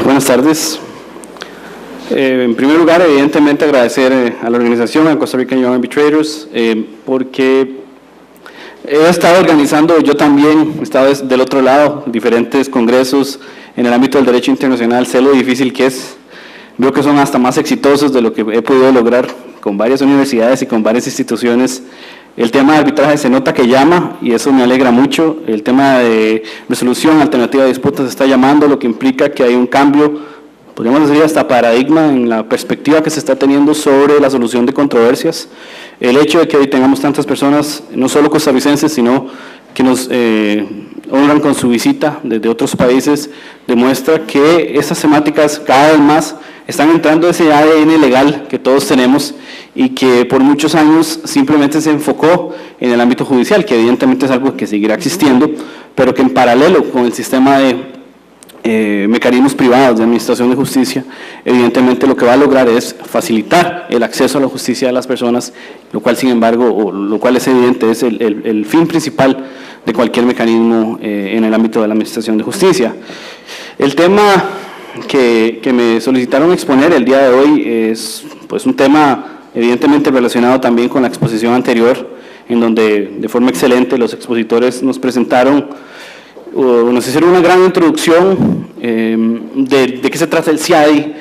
Buenas tardes. En primer lugar, evidentemente agradecer a la organización, a Costa Rican Young Arbitrators, porque he estado organizando, yo también he estado del otro lado, diferentes congresos en el ámbito del derecho internacional, sé lo difícil que es, veo que son hasta más exitosos de lo que he podido lograr con varias universidades y con varias instituciones. El tema de arbitraje se nota que llama y eso me alegra mucho. El tema de resolución alternativa de disputas está llamando, lo que implica que hay un cambio, podríamos decir hasta paradigma en la perspectiva que se está teniendo sobre la solución de controversias. El hecho de que hoy tengamos tantas personas, no solo costarricenses, sino que nos honran con su visita desde otros países, demuestra que estas temáticas cada vez más están entrando ese ADN legal que todos tenemos y que por muchos años simplemente se enfocó en el ámbito judicial, que evidentemente es algo que seguirá existiendo, pero que en paralelo con el sistema de mecanismos privados de administración de justicia, evidentemente lo que va a lograr es facilitar el acceso a la justicia de las personas, lo cual sin embargo, o lo cual es evidente, es el fin principal de cualquier mecanismo en el ámbito de la administración de justicia. El tema que me solicitaron exponer el día de hoy es pues un tema evidentemente relacionado también con la exposición anterior, en donde de forma excelente los expositores nos presentaron, nos hicieron una gran introducción de qué se trata el CIADI,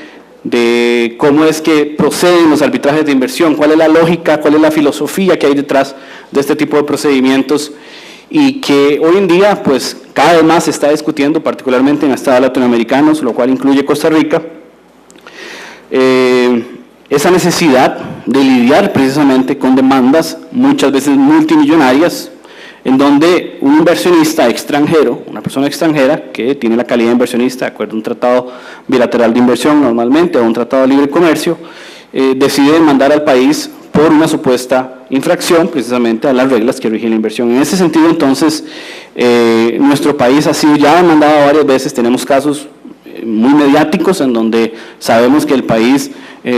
de cómo es que proceden los arbitrajes de inversión, cuál es la lógica, cuál es la filosofía que hay detrás de este tipo de procedimientos, y que hoy en día pues cada vez más se está discutiendo, particularmente en estados latinoamericanos, lo cual incluye Costa Rica, esa necesidad de lidiar precisamente con demandas muchas veces multimillonarias, en donde un inversionista extranjero, una persona extranjera que tiene la calidad de inversionista de acuerdo a un tratado bilateral de inversión normalmente o un tratado de libre comercio, decide demandar al país por una supuesta infracción precisamente a las reglas que rigen la inversión. En ese sentido, entonces, nuestro país ha sido ya demandado varias veces, tenemos casos muy mediáticos en donde sabemos que el país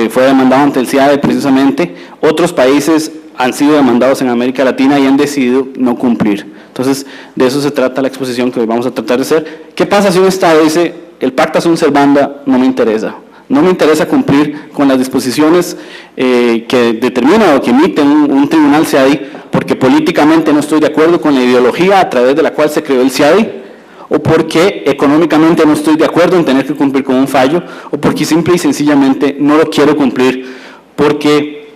fue demandado ante el CIADE precisamente, otros países han sido demandados en América Latina y han decidido no cumplir. Entonces, de eso se trata la exposición que hoy vamos a tratar de hacer. ¿Qué pasa si un Estado dice, el pacta sunt servanda no me interesa? No me interesa cumplir con las disposiciones que determina o que emite un tribunal CIADI porque políticamente no estoy de acuerdo con la ideología a través de la cual se creó el CIADI, o porque económicamente no estoy de acuerdo en tener que cumplir con un fallo, o porque simple y sencillamente no lo quiero cumplir porque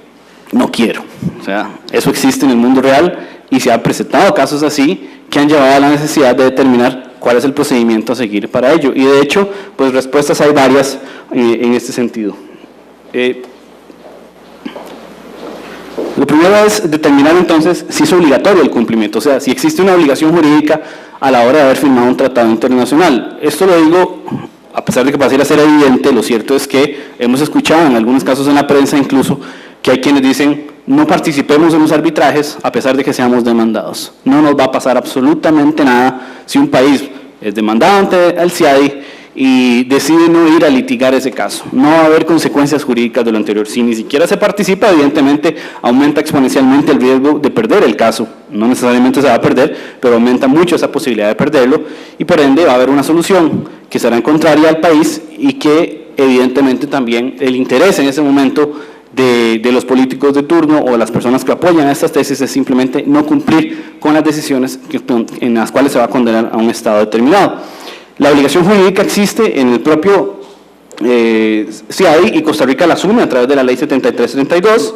no quiero. O sea, eso existe en el mundo real y se han presentado casos así que han llevado a la necesidad de determinar cuál es el procedimiento a seguir para ello. Y de hecho, pues respuestas hay varias en este sentido. Lo primero es determinar entonces si es obligatorio el cumplimiento, o sea, si existe una obligación jurídica a la hora de haber firmado un tratado internacional. Esto lo digo, a pesar de que pareciera ser evidente, lo cierto es que hemos escuchado en algunos casos en la prensa incluso que hay quienes dicen no participemos en los arbitrajes a pesar de que seamos demandados. No nos va a pasar absolutamente nada si un país es demandado ante el CIADI y decide no ir a litigar ese caso. No va a haber consecuencias jurídicas de lo anterior. Si ni siquiera se participa, evidentemente aumenta exponencialmente el riesgo de perder el caso. No necesariamente se va a perder, pero aumenta mucho esa posibilidad de perderlo y por ende va a haber una solución que será contraria al país y que evidentemente también el interés en ese momento de los políticos de turno o de las personas que apoyan a estas tesis es simplemente no cumplir con las decisiones en las cuales se va a condenar a un Estado determinado. La obligación jurídica existe en el propio CIADI y Costa Rica la asume a través de la ley 7332.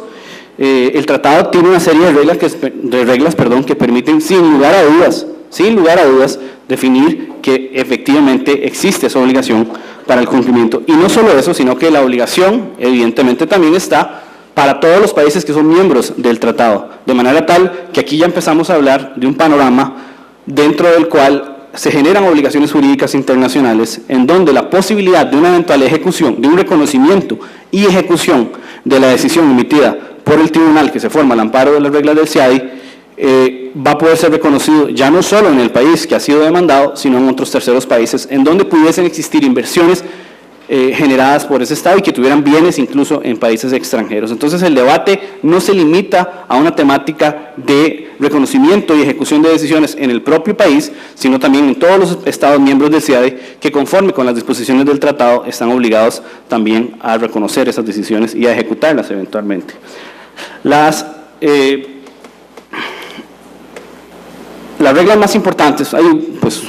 El tratado tiene una serie de reglas que permiten sin lugar a dudas definir que efectivamente existe esa obligación para el cumplimiento. Y no solo eso, sino que la obligación evidentemente también está para todos los países que son miembros del tratado, de manera tal que aquí ya empezamos a hablar de un panorama dentro del cual se generan obligaciones jurídicas internacionales en donde la posibilidad de una eventual ejecución, de un reconocimiento y ejecución de la decisión emitida por el tribunal que se forma al amparo de las reglas del CIADI va a poder ser reconocido ya no solo en el país que ha sido demandado, sino en otros terceros países en donde pudiesen existir inversiones generadas por ese Estado y que tuvieran bienes incluso en países extranjeros. Entonces el debate no se limita a una temática de reconocimiento y ejecución de decisiones en el propio país, sino también en todos los Estados miembros del CIADE que conforme con las disposiciones del tratado están obligados también a reconocer esas decisiones y a ejecutarlas eventualmente. Las reglas más importantes, hay pues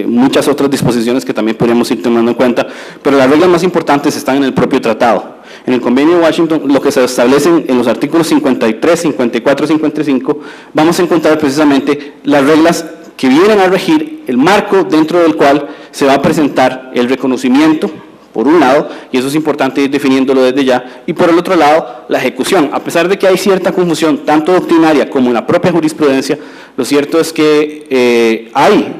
muchas otras disposiciones que también podríamos ir tomando en cuenta, pero las reglas más importantes están en el propio tratado. En el Convenio de Washington, lo que se establecen en los artículos 53, 54 y 55, vamos a encontrar precisamente las reglas que vienen a regir el marco dentro del cual se va a presentar el reconocimiento, por un lado, y eso es importante ir definiéndolo desde ya, y por el otro lado, la ejecución. A pesar de que hay cierta confusión, tanto doctrinaria como en la propia jurisprudencia, lo cierto es que hay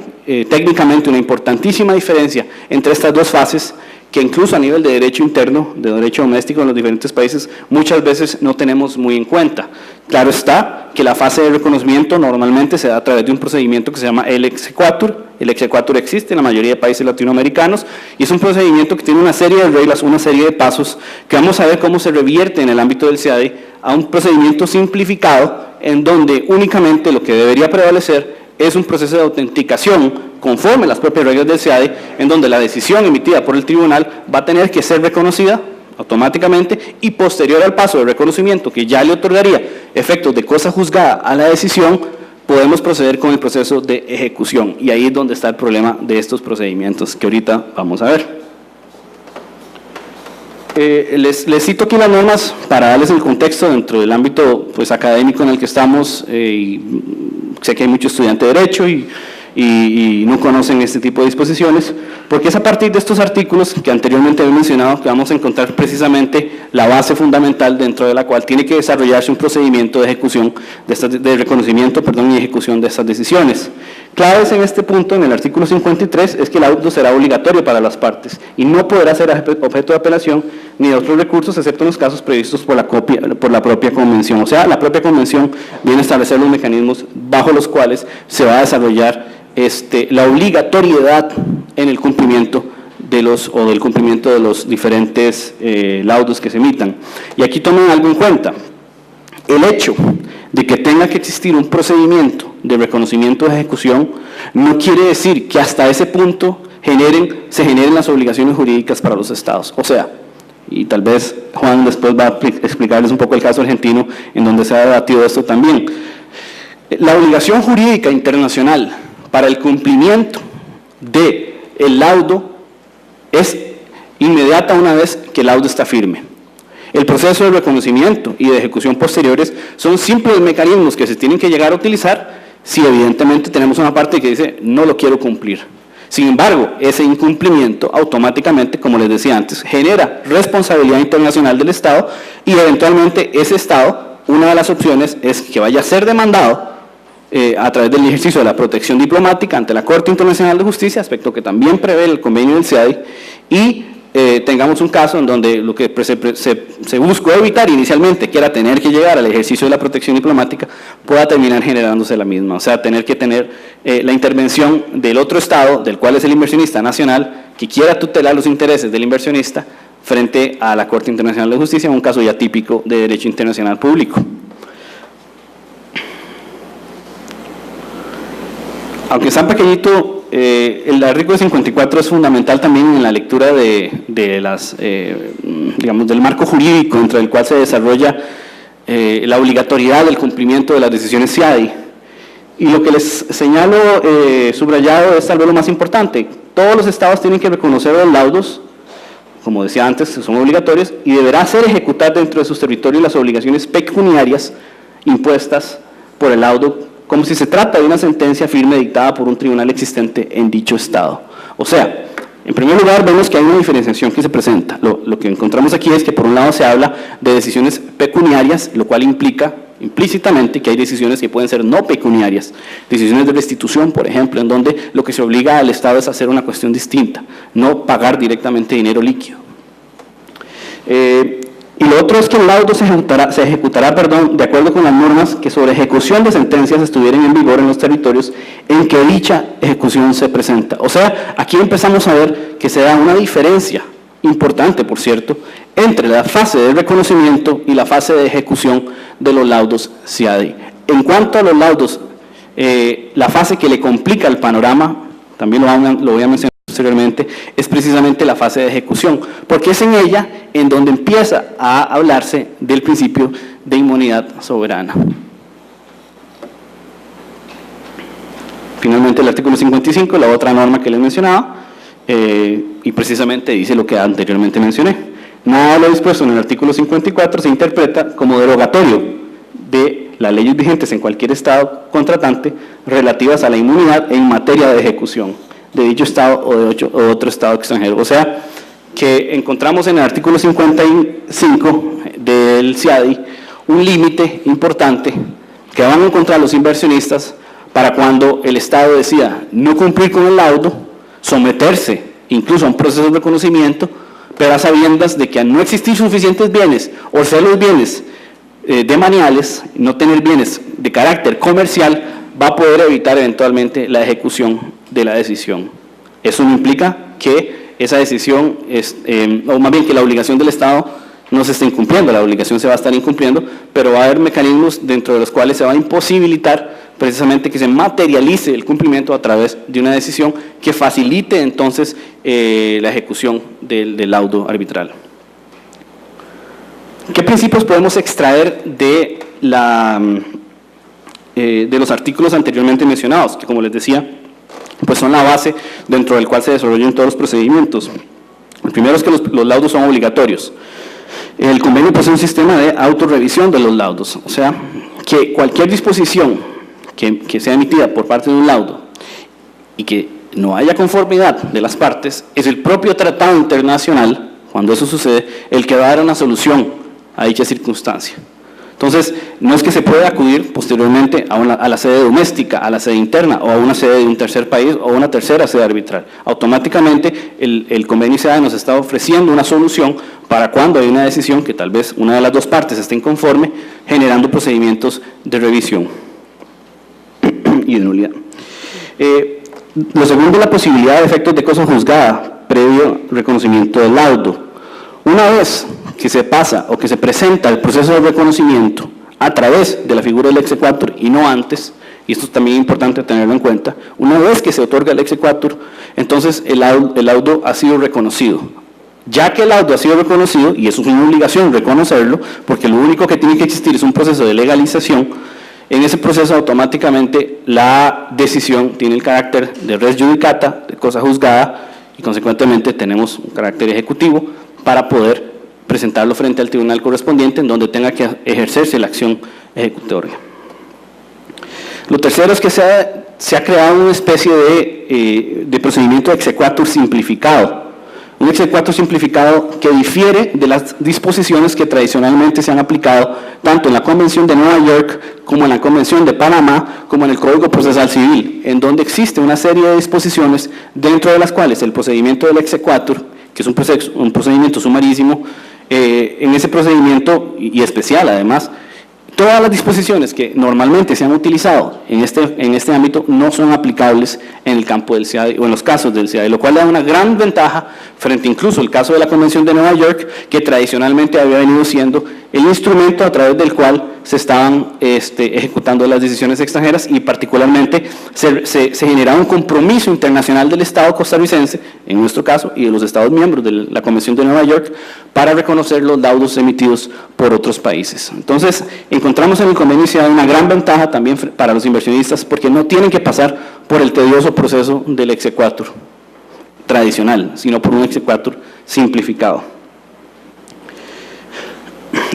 técnicamente una importantísima diferencia entre estas dos fases, que incluso a nivel de derecho interno, de derecho doméstico en los diferentes países, muchas veces no tenemos muy en cuenta. Claro está que la fase de reconocimiento normalmente se da a través de un procedimiento que se llama el exequatur. El exequatur existe en la mayoría de países latinoamericanos y es un procedimiento que tiene una serie de reglas, una serie de pasos que vamos a ver cómo se revierte en el ámbito del CIADE a un procedimiento simplificado en donde únicamente lo que debería prevalecer es un proceso de autenticación conforme a las propias reglas del CIADE, en donde la decisión emitida por el tribunal va a tener que ser reconocida automáticamente y posterior al paso de reconocimiento que ya le otorgaría efectos de cosa juzgada a la decisión, podemos proceder con el proceso de ejecución. Y ahí es donde está el problema de estos procedimientos que ahorita vamos a ver. Les cito aquí las normas para darles el contexto dentro del ámbito pues, académico en el que estamos. Sé que hay muchos estudiantes de Derecho y no conocen este tipo de disposiciones, porque es a partir de estos artículos que anteriormente he mencionado que vamos a encontrar precisamente la base fundamental dentro de la cual tiene que desarrollarse un procedimiento de ejecución, de reconocimiento y ejecución de estas decisiones. Claves en este punto, en el artículo 53, es que el auto será obligatorio para las partes y no podrá ser objeto de apelación ni de otros recursos, excepto en los casos previstos por la propia convención. O sea, la propia convención viene a establecer los mecanismos bajo los cuales se va a desarrollar la obligatoriedad en el cumplimiento del cumplimiento de los diferentes laudos que se emitan. Y aquí tomen algo en cuenta. El hecho de que tenga que existir un procedimiento de reconocimiento de ejecución no quiere decir que hasta ese punto se generen las obligaciones jurídicas para los estados. O sea, y tal vez Juan después va a explicarles un poco el caso argentino en donde se ha debatido esto también. La obligación jurídica internacional para el cumplimiento del laudo es inmediata una vez que el laudo está firme. El proceso de reconocimiento y de ejecución posteriores son simples mecanismos que se tienen que llegar a utilizar si evidentemente tenemos una parte que dice no lo quiero cumplir. Sin embargo, ese incumplimiento automáticamente, como les decía antes, genera responsabilidad internacional del Estado y eventualmente ese Estado, una de las opciones es que vaya a ser demandado a través del ejercicio de la protección diplomática ante la Corte Internacional de Justicia, aspecto que también prevé el convenio del CIADE, y tengamos un caso en donde lo que se buscó evitar inicialmente, que era tener que llegar al ejercicio de la protección diplomática, pueda terminar generándose la misma. O sea, tener que tener la intervención del otro Estado, del cual es el inversionista nacional, que quiera tutelar los intereses del inversionista frente a la Corte Internacional de Justicia, en un caso ya típico de derecho internacional público. Aunque es tan pequeñito, el artículo 54 es fundamental también en la lectura del marco jurídico entre el cual se desarrolla la obligatoriedad del cumplimiento de las decisiones CIADE. Y lo que les señalo subrayado es tal vez lo más importante. Todos los estados tienen que reconocer los laudos, como decía antes, son obligatorios, y deberá hacer ejecutar dentro de sus territorios las obligaciones pecuniarias impuestas por el laudo, como si se trata de una sentencia firme dictada por un tribunal existente en dicho estado. O sea, en primer lugar vemos que hay una diferenciación que se presenta. Lo que encontramos aquí es que por un lado se habla de decisiones pecuniarias, lo cual implica implícitamente que hay decisiones que pueden ser no pecuniarias, decisiones de restitución, por ejemplo, en donde lo que se obliga al Estado es hacer una cuestión distinta, no pagar directamente dinero líquido. Y lo otro es que el laudo se ejecutará, de acuerdo con las normas que sobre ejecución de sentencias estuvieran en vigor en los territorios en que dicha ejecución se presenta. O sea, aquí empezamos a ver que se da una diferencia importante, por cierto, entre la fase de reconocimiento y la fase de ejecución de los laudos CIADI. En cuanto a los laudos, la fase que le complica el panorama, también lo voy a mencionar posteriormente, es precisamente la fase de ejecución, porque es en ella en donde empieza a hablarse del principio de inmunidad soberana. Finalmente, el artículo 55, la otra norma que les mencionaba, y precisamente dice lo que anteriormente mencioné. Nada de lo dispuesto en el artículo 54 se interpreta como derogatorio de las leyes vigentes en cualquier estado contratante relativas a la inmunidad en materia de ejecución de dicho estado o de otro estado extranjero. O sea, que encontramos en el artículo 55 del CIADI un límite importante que van a encontrar los inversionistas para cuando el estado decida no cumplir con el laudo, someterse incluso a un proceso de reconocimiento, pero a sabiendas de que al no existir suficientes bienes o ser los bienes demaniales, no tener bienes de carácter comercial, va a poder evitar eventualmente la ejecución de la decisión. Eso no implica que esa decisión, o más bien que la obligación del Estado no se esté incumpliendo, la obligación se va a estar incumpliendo, pero va a haber mecanismos dentro de los cuales se va a imposibilitar precisamente que se materialice el cumplimiento a través de una decisión que facilite entonces la ejecución del laudo arbitral. ¿Qué principios podemos extraer de los artículos anteriormente mencionados? Que, como les decía, pues son la base dentro del cual se desarrollan todos los procedimientos. El primero es que los laudos son obligatorios. El convenio posee un sistema de autorrevisión de los laudos, o sea, que cualquier disposición que sea emitida por parte de un laudo y que no haya conformidad de las partes, es el propio tratado internacional, cuando eso sucede, el que va a dar una solución a dicha circunstancia. Entonces, no es que se pueda acudir posteriormente a la sede doméstica, a la sede interna o a una sede de un tercer país o a una tercera sede arbitral. Automáticamente el convenio CIADI nos está ofreciendo una solución para cuando hay una decisión que tal vez una de las dos partes esté inconforme, generando procedimientos de revisión y de nulidad. Lo segundo es la posibilidad de efectos de cosa juzgada previo reconocimiento del laudo. Una vez que se pasa o que se presenta el proceso de reconocimiento a través de la figura del exequatur y no antes, y esto es también importante tenerlo en cuenta, una vez que se otorga el exequatur, entonces el laudo ha sido reconocido. Ya que el laudo ha sido reconocido, y eso es una obligación reconocerlo, porque lo único que tiene que existir es un proceso de legalización, en ese proceso automáticamente la decisión tiene el carácter de res judicata, de cosa juzgada, y consecuentemente tenemos un carácter ejecutivo para poder presentarlo frente al tribunal correspondiente en donde tenga que ejercerse la acción ejecutoria. Lo tercero es que se ha creado una especie de procedimiento de exequatur simplificado. Un exequatur simplificado que difiere de las disposiciones que tradicionalmente se han aplicado tanto en la Convención de Nueva York como en la Convención de Panamá como en el Código Procesal Civil, en donde existe una serie de disposiciones dentro de las cuales el procedimiento del exequatur, que es un procedimiento sumarísimo, en ese procedimiento, y especial además, todas las disposiciones que normalmente se han utilizado en este ámbito no son aplicables en el campo del CIADI o en los casos del CIADI, lo cual da una gran ventaja frente incluso al caso de la Convención de Nueva York, que tradicionalmente había venido siendo el instrumento a través del cual se estaban ejecutando las decisiones extranjeras y particularmente se generaba un compromiso internacional del Estado costarricense, en nuestro caso, y de los Estados miembros de la Convención de Nueva York, para reconocer los laudos emitidos por otros países. Entonces, encontramos en el convenio CIADI una gran ventaja también para los inversionistas porque no tienen que pasar por el tedioso proceso del exequatur tradicional, sino por un exequatur simplificado.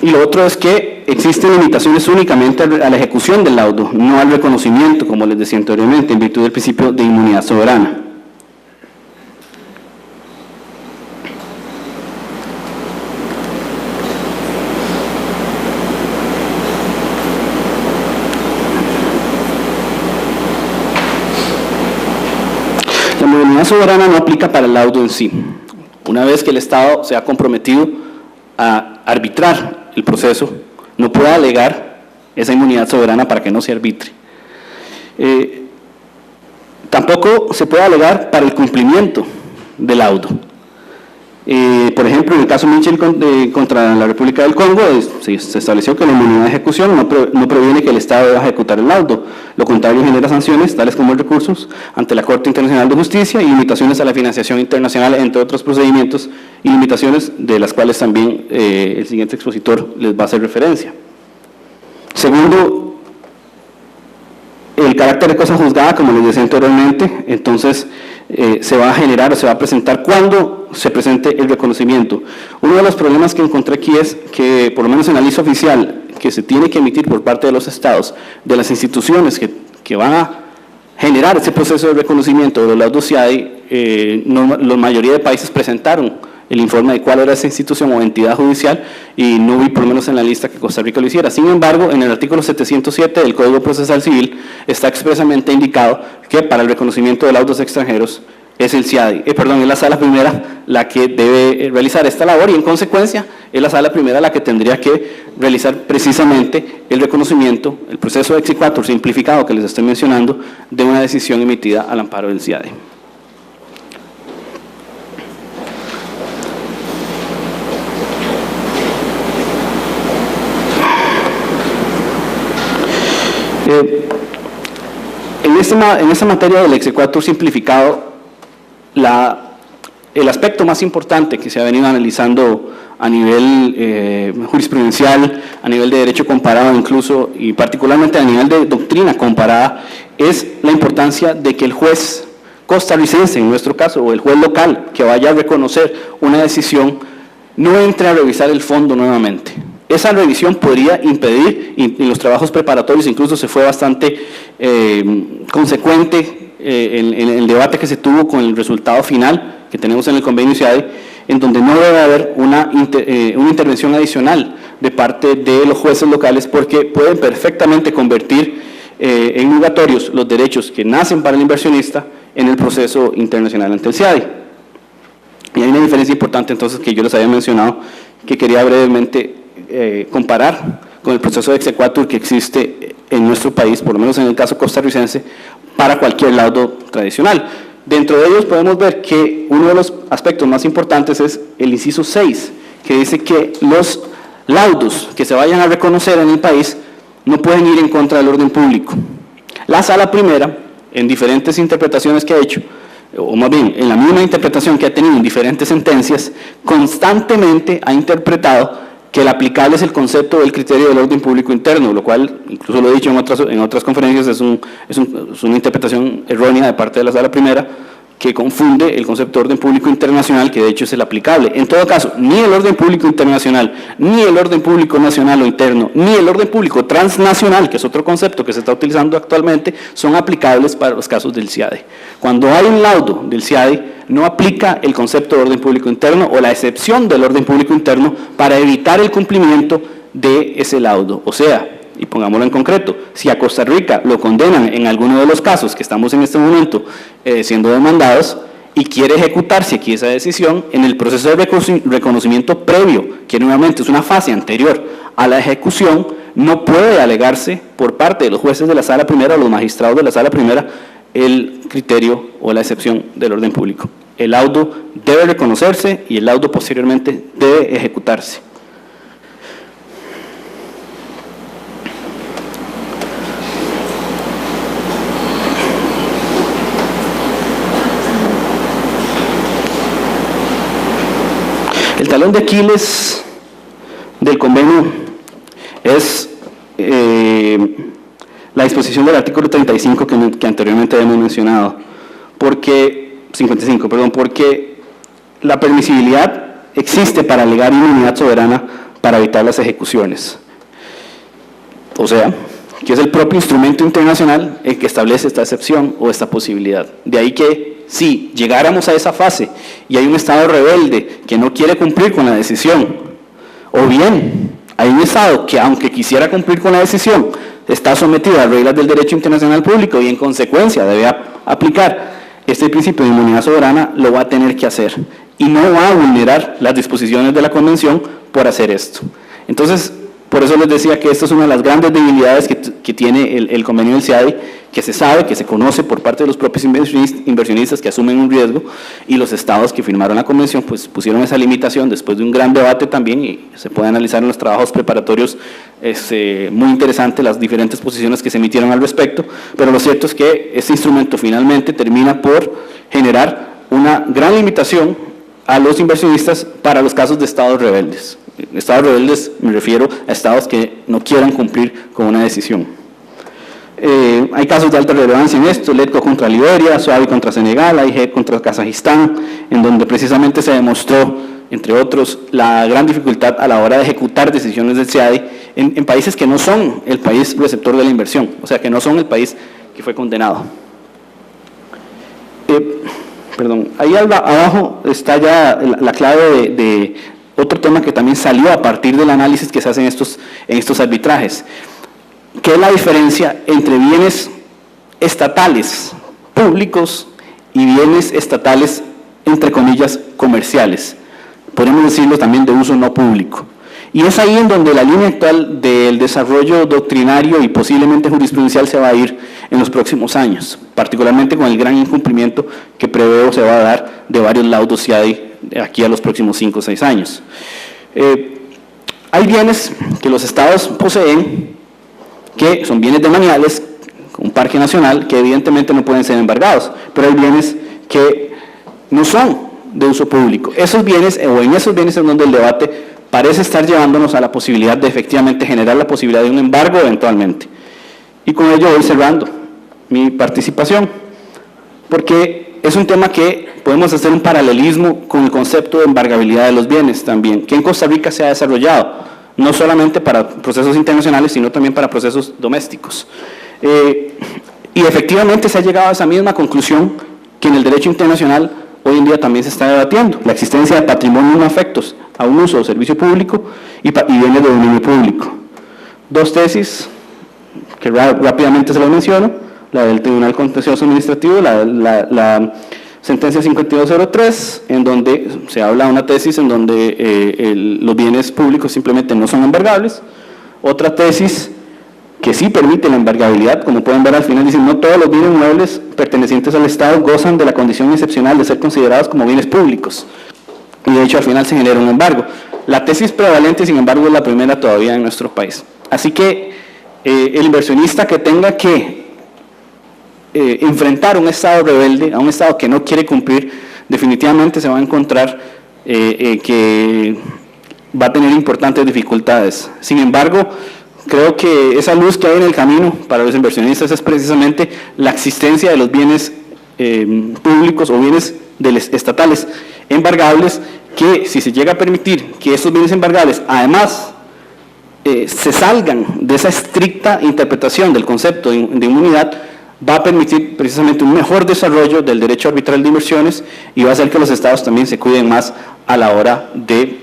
Y lo otro es que existen limitaciones únicamente a la ejecución del laudo, no al reconocimiento, como les decía anteriormente, en virtud del principio de inmunidad soberana. La inmunidad soberana no aplica para el laudo en sí. Una vez que el Estado se ha comprometido a arbitrar el proceso, no puede alegar esa inmunidad soberana para que no se arbitre. Tampoco se puede alegar para el cumplimiento del laudo. Por ejemplo, en el caso Mitchell contra la República del Congo, se estableció que la inmunidad de ejecución no previene que el Estado deba ejecutar el laudo. Lo contrario genera sanciones, tales como recursos ante la Corte Internacional de Justicia y limitaciones a la financiación internacional, entre otros procedimientos, y limitaciones de las cuales también el siguiente expositor les va a hacer referencia. Segundo, el carácter de cosa juzgada, como les decía anteriormente, entonces se va a generar o se va a presentar cuando se presente el reconocimiento. Uno de los problemas que encontré aquí es que, por lo menos en la lista oficial que se tiene que emitir por parte de los estados, de las instituciones que van a generar ese proceso de reconocimiento de los laudos CIADI, la mayoría de países presentaron el informe de cuál era esa institución o entidad judicial, y no vi por lo menos en la lista que Costa Rica lo hiciera. Sin embargo, en el artículo 707 del Código Procesal Civil está expresamente indicado que para el reconocimiento de laudos extranjeros es el CIADI, es la Sala Primera la que debe realizar esta labor, y en consecuencia es la Sala Primera la que tendría que realizar precisamente el reconocimiento, el proceso de exequatur simplificado que les estoy mencionando, de una decisión emitida al amparo del CIADI. En esta materia del exequatur simplificado, el aspecto más importante que se ha venido analizando a nivel jurisprudencial, a nivel de derecho comparado incluso, y particularmente a nivel de doctrina comparada, es la importancia de que el juez costarricense, en nuestro caso, o el juez local que vaya a reconocer una decisión, no entre a revisar el fondo nuevamente. Esa revisión podría impedir, y en los trabajos preparatorios incluso se fue bastante consecuente en el debate que se tuvo con el resultado final que tenemos en el convenio CIADI, en donde no debe haber una intervención adicional de parte de los jueces locales, porque pueden perfectamente convertir en nugatorios los derechos que nacen para el inversionista en el proceso internacional ante el CIADI. Y hay una diferencia importante entonces que yo les había mencionado, que quería brevemente comparar con el proceso de exequatur que existe en nuestro país, por lo menos en el caso costarricense, para cualquier laudo tradicional. Dentro de ellos podemos ver que uno de los aspectos más importantes es el inciso 6, que dice que los laudos que se vayan a reconocer en el país no pueden ir en contra del orden público. La Sala Primera, en diferentes interpretaciones que ha hecho, o más bien en la misma interpretación que ha tenido en diferentes sentencias, constantemente ha interpretado que el aplicable es el concepto del criterio del orden público interno, lo cual, incluso lo he dicho en otras conferencias, es una interpretación errónea de parte de la Sala Primera, que confunde el concepto de orden público internacional, que de hecho es el aplicable. En todo caso, ni el orden público internacional, ni el orden público nacional o interno, ni el orden público transnacional, que es otro concepto que se está utilizando actualmente, son aplicables para los casos del CIADI. Cuando hay un laudo del CIADI, no aplica el concepto de orden público interno o la excepción del orden público interno para evitar el cumplimiento de ese laudo. O sea, y pongámoslo en concreto, si a Costa Rica lo condenan en alguno de los casos que estamos en este momento siendo demandados y quiere ejecutarse aquí esa decisión, en el proceso de reconocimiento previo, que nuevamente es una fase anterior a la ejecución, no puede alegarse por parte de los jueces de la Sala Primera o los magistrados de la Sala Primera el criterio o la excepción del orden público. El laudo debe reconocerse y el laudo posteriormente debe ejecutarse. El talón de Aquiles del convenio es la disposición del artículo 35 que anteriormente hemos mencionado, porque la permisibilidad existe para alegar inmunidad soberana para evitar las ejecuciones. O sea, que es el propio instrumento internacional el que establece esta excepción o esta posibilidad. De ahí que si llegáramos a esa fase y hay un Estado rebelde que no quiere cumplir con la decisión, o bien hay un Estado que aunque quisiera cumplir con la decisión, está sometido a reglas del derecho internacional público y en consecuencia debe aplicar este principio de inmunidad soberana, lo va a tener que hacer y no va a vulnerar las disposiciones de la Convención por hacer esto. Entonces, Por eso les decía que esta es una de las grandes debilidades que tiene el convenio del CIADI, que se sabe, que se conoce por parte de los propios inversionistas que asumen un riesgo, y los estados que firmaron la convención pues pusieron esa limitación después de un gran debate también, y se puede analizar en los trabajos preparatorios muy interesante las diferentes posiciones que se emitieron al respecto, pero lo cierto es que este instrumento finalmente termina por generar una gran limitación a los inversionistas para los casos de estados rebeldes. Estados rebeldes me refiero a estados que no quieran cumplir con una decisión. Hay casos de alta relevancia en esto: LEDCO contra Liberia, SUABI contra Senegal, AIG contra Kazajistán, en donde precisamente se demostró, entre otros, la gran dificultad a la hora de ejecutar decisiones del CIADI en países que no son el país receptor de la inversión, o sea, que no son el país que fue condenado. Ahí abajo está ya la clave de otro tema que también salió a partir del análisis que se hace en estos arbitrajes, que es la diferencia entre bienes estatales públicos y bienes estatales, entre comillas, comerciales, podemos decirlo también de uso no público. Y es ahí en donde la línea actual del desarrollo doctrinario y posiblemente jurisprudencial se va a ir en los próximos años, particularmente con el gran incumplimiento que preveo se va a dar de varios laudos CIADI aquí a los próximos 5 o 6 años. Hay bienes que los estados poseen, que son bienes demaniales, un parque nacional, que evidentemente no pueden ser embargados, pero hay bienes que no son de uso público. Esos bienes, o en esos bienes es donde el debate parece estar llevándonos a la posibilidad de efectivamente generar la posibilidad de un embargo eventualmente. Y con ello voy cerrando mi participación, porque es un tema que podemos hacer un paralelismo con el concepto de embargabilidad de los bienes también, que en Costa Rica se ha desarrollado, no solamente para procesos internacionales, sino también para procesos domésticos. Y efectivamente se ha llegado a esa misma conclusión que en el derecho internacional hoy en día también se está debatiendo: la existencia de patrimonio no afectos a un uso o servicio público y bienes de dominio público. 2 tesis que rápidamente se las menciono: la del Tribunal Contencioso Administrativo, la sentencia 5203, en donde se habla de una tesis en donde los bienes públicos simplemente no son embargables. Otra tesis que sí permite la embargabilidad, como pueden ver al final, dicen: no todos los bienes muebles pertenecientes al Estado gozan de la condición excepcional de ser considerados como bienes públicos, y de hecho al final se genera un embargo. La tesis prevalente, sin embargo, es la primera todavía en nuestro país. Así que el inversionista que tenga que enfrentar un Estado rebelde, a un Estado que no quiere cumplir, definitivamente se va a encontrar que va a tener importantes dificultades. Sin embargo, creo que esa luz que hay en el camino para los inversionistas es precisamente la existencia de los bienes públicos o bienes estatales embargables, que si se llega a permitir que estos bienes embargables además se salgan de esa estricta interpretación del concepto de inmunidad, va a permitir precisamente un mejor desarrollo del derecho arbitral de inversiones, y va a hacer que los estados también se cuiden más a la hora de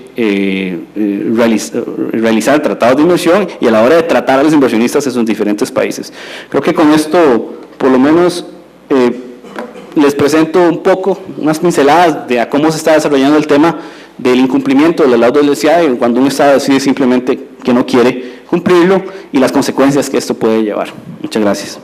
realizar tratados de inversión y a la hora de tratar a los inversionistas en sus diferentes países. Creo que con esto, por lo menos, les presento un poco, unas pinceladas de a cómo se está desarrollando el tema del incumplimiento de los laudos del CIADI cuando un Estado decide simplemente que no quiere cumplirlo, y las consecuencias que esto puede llevar. Muchas gracias.